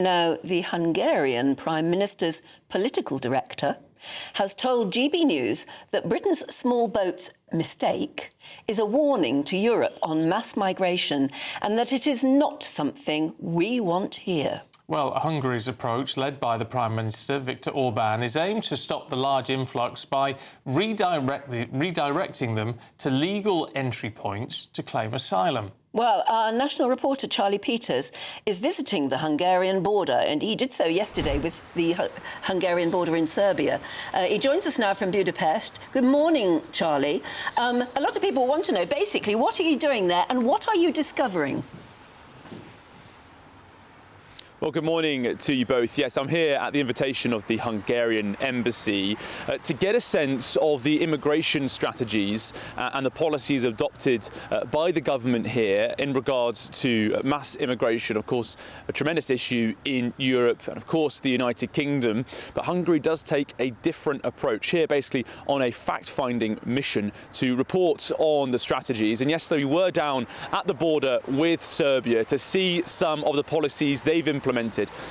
Now, the Hungarian Prime Minister's political director has told GB News that Britain's small boat's mistake is a warning to Europe on mass migration and that it is not something we want here. Well, Hungary's approach, led by the Prime Minister, Viktor Orbán, is aimed to stop the large influx by redirecting them to legal entry points to claim asylum. Well, our national reporter, Charlie Peters, is visiting the Hungarian border, and he did so yesterday with the Hungarian border in Serbia. He joins us now from Budapest. Good morning, Charlie. A lot of people want to know, basically, what are you doing there and what are you discovering? Well, good morning to you both. Yes, I'm here at the invitation of the Hungarian embassy to get a sense of the immigration strategies and the policies adopted by the government here in regards to mass immigration. Of course, a tremendous issue in Europe and, of course, the United Kingdom. But Hungary does take a different approach here, basically on a fact-finding mission to report on the strategies. And yesterday we were down at the border with Serbia to see some of the policies they've implemented.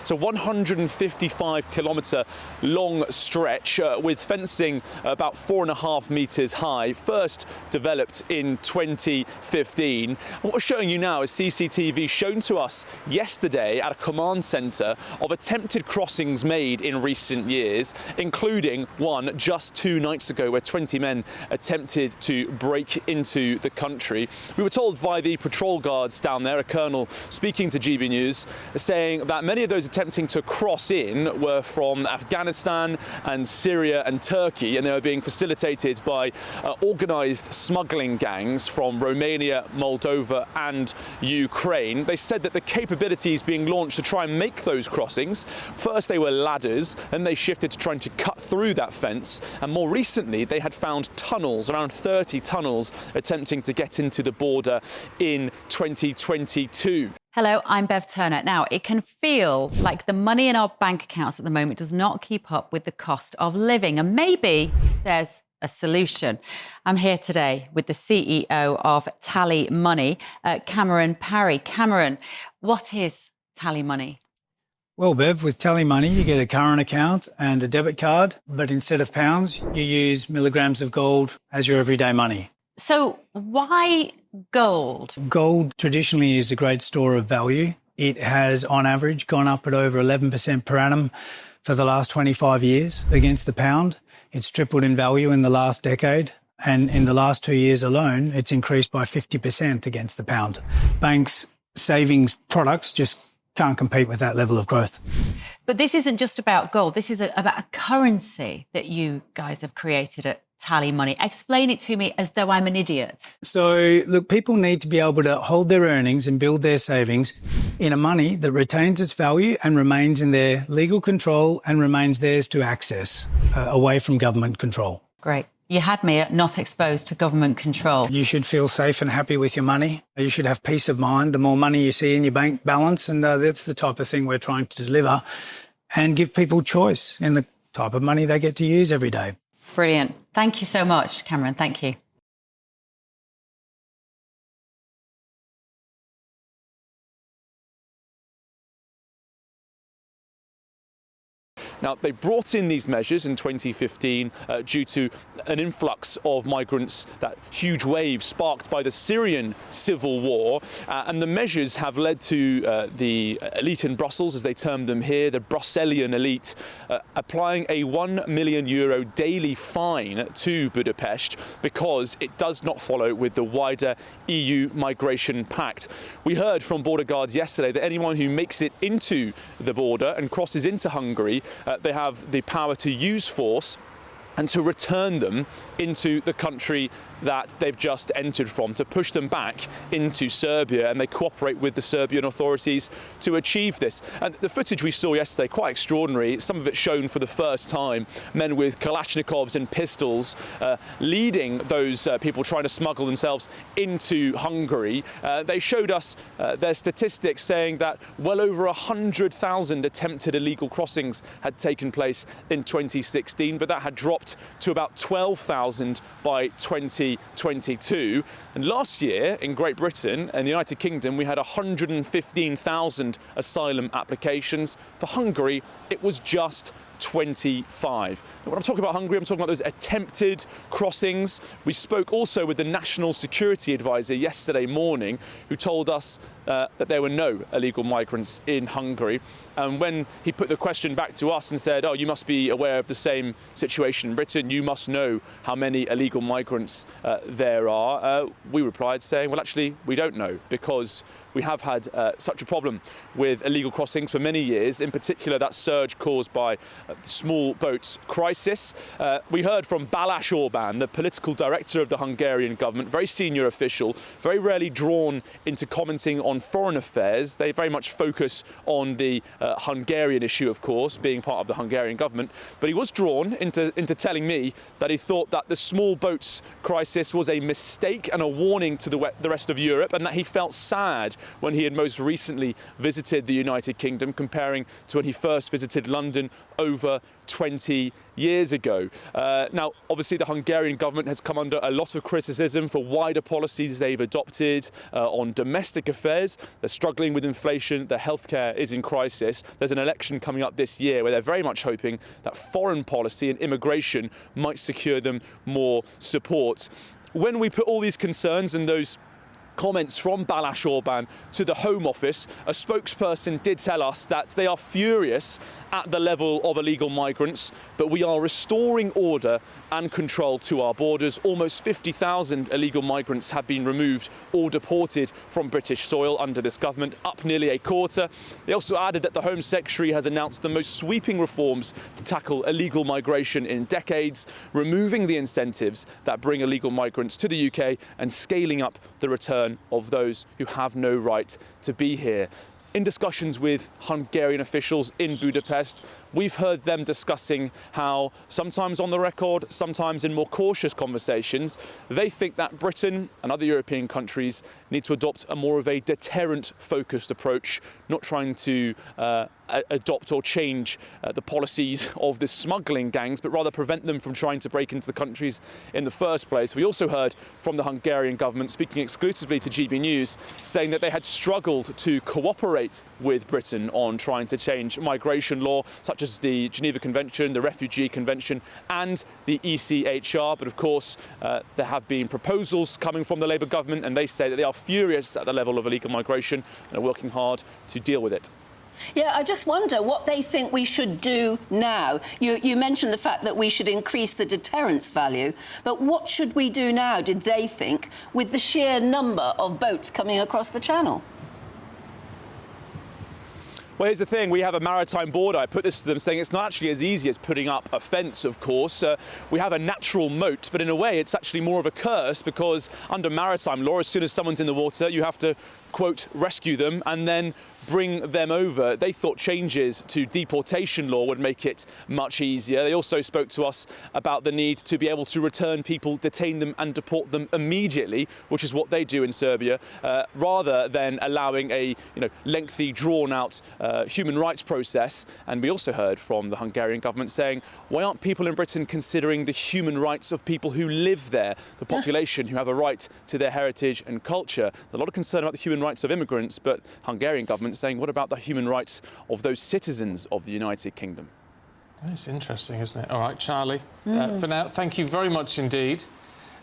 So 155-kilometre long stretch with fencing about 4.5 metres high, first developed in 2015. What we're showing you now is CCTV shown to us yesterday at a command centre of attempted crossings made in recent years, including one just 2 nights ago where 20 men attempted to break into the country. We were told by the patrol guards down there, a colonel speaking to GB News, saying that many of those attempting to cross in were from Afghanistan and Syria and Turkey, and they were being facilitated by organised smuggling gangs from Romania, Moldova and Ukraine. They said that the capabilities being launched to try and make those crossings, first they were ladders, then they shifted to trying to cut through that fence, and more recently they had found tunnels, around 30 tunnels, attempting to get into the border in 2022. Hello, I'm Bev Turner. Now, it can feel like the money in our bank accounts at the moment does not keep up with the cost of living, and maybe there's a solution. I'm here today with the CEO of TallyMoney, Cameron Parry. Cameron, what is TallyMoney? Well, Bev, with TallyMoney, you get a current account and a debit card, but instead of pounds, you use milligrams of gold as your everyday money. So why gold? Gold traditionally is a great store of value. It has, on average, gone up at over 11% per annum for the last 25 years against the pound. It's tripled in value in the last decade. And in the last 2 years alone, it's increased by 50% against the pound. Banks' savings products just can't compete with that level of growth. But this isn't just about gold. This is about a currency that you guys have created at TallyMoney. Explain it to me as though I'm an idiot. So, look, people need to be able to hold their earnings and build their savings in a money that retains its value and remains in their legal control and remains theirs to access, away from government control. Great. You had me at not exposed to government control. You should feel safe and happy with your money. You should have peace of mind. The more money you see in your bank balance, and that's the type of thing we're trying to deliver, and give people choice in the type of money they get to use every day. Brilliant. Thank you so much, Cameron. Thank you. Now, they brought in these measures in 2015 due to an influx of migrants, that huge wave sparked by the Syrian civil war. And the measures have led to the elite in Brussels, as they term them here, the Brusselian elite, applying a €1 million daily fine to Budapest because it does not follow with the wider EU migration pact. We heard from border guards yesterday that anyone who makes it into the border and crosses into Hungary, they have the power to use force and to return them into the country that they've just entered from, to push them back into Serbia, and they cooperate with the Serbian authorities to achieve this. And the footage we saw yesterday, quite extraordinary, some of it shown for the first time, men with Kalashnikovs and pistols leading those people trying to smuggle themselves into Hungary. They showed us their statistics saying that well over 100,000 attempted illegal crossings had taken place in 2016, but that had dropped dropped to about 12,000 by 2022. And last year in Great Britain and the United Kingdom, we had 115,000 asylum applications. For Hungary, it was just 25. When I'm talking about Hungary, I'm talking about those attempted crossings. We spoke also with the National Security Advisor yesterday morning, who told us that there were no illegal migrants in Hungary. And when he put the question back to us and said, oh, you must be aware of the same situation in Britain, you must know how many illegal migrants there are, we replied saying, well, actually, we don't know, because we have had such a problem with illegal crossings for many years, in particular that surge caused by the small boats crisis. We heard from Balázs Orbán, the political director of the Hungarian government, very senior official, very rarely drawn into commenting on foreign affairs. They very much focus on the Hungarian issue, of course, being part of the Hungarian government. But he was drawn into telling me that he thought that the small boats crisis was a mistake and a warning to the rest of Europe, and that he felt sad when he had most recently visited the United Kingdom, comparing to when he first visited London over 20 years ago. Now, obviously, the Hungarian government has come under a lot of criticism for wider policies they've adopted on domestic affairs. They're struggling with inflation. Their healthcare is in crisis. There's an election coming up this year where they're very much hoping that foreign policy and immigration might secure them more support. When we put all these concerns and those comments from Balázs Orbán to the Home Office, a spokesperson did tell us that they are furious at the level of illegal migrants, but we are restoring order and control to our borders. Almost 50,000 illegal migrants have been removed or deported from British soil under this government, up nearly a quarter. They also added that the Home Secretary has announced the most sweeping reforms to tackle illegal migration in decades, removing the incentives that bring illegal migrants to the UK and scaling up the return of those who have no right to be here. In discussions with Hungarian officials in Budapest, we've heard them discussing how, sometimes on the record, sometimes in more cautious conversations, they think that Britain and other European countries need to adopt a more of a deterrent-focused approach, not trying to adopt or change the policies of the smuggling gangs, but rather prevent them from trying to break into the countries in the first place. We also heard from the Hungarian government, speaking exclusively to GB News, saying that they had struggled to cooperate with Britain on trying to change migration law, such as the Geneva Convention, the Refugee Convention and the ECHR. But of course, there have been proposals coming from the Labour government, and they say that they are furious at the level of illegal migration and are working hard to deal with it. Yeah, I just wonder what they think we should do now. You mentioned the fact that we should increase the deterrence value, but what should we do now, did they think, with the sheer number of boats coming across the channel? Well, here's the thing. We have a maritime border. I put this to them saying it's not actually as easy as putting up a fence, of course. We have a natural moat, but in a way it's actually more of a curse, because under maritime law, as soon as someone's in the water, you have to, quote, rescue them and then bring them over. They thought changes to deportation law would make it much easier. They also spoke to us about the need to be able to return people, detain them and deport them immediately, which is what they do in Serbia, rather than allowing a lengthy, drawn-out human rights process. And we also heard from the Hungarian government saying, why aren't people in Britain considering the human rights of people who live there, the population who have a right to their heritage and culture? There's a lot of concern about the human rights of immigrants, but Hungarian government saying, what about the human rights of those citizens of the United Kingdom? That's interesting, isn't it? All right, Charlie, for now, thank you very much indeed.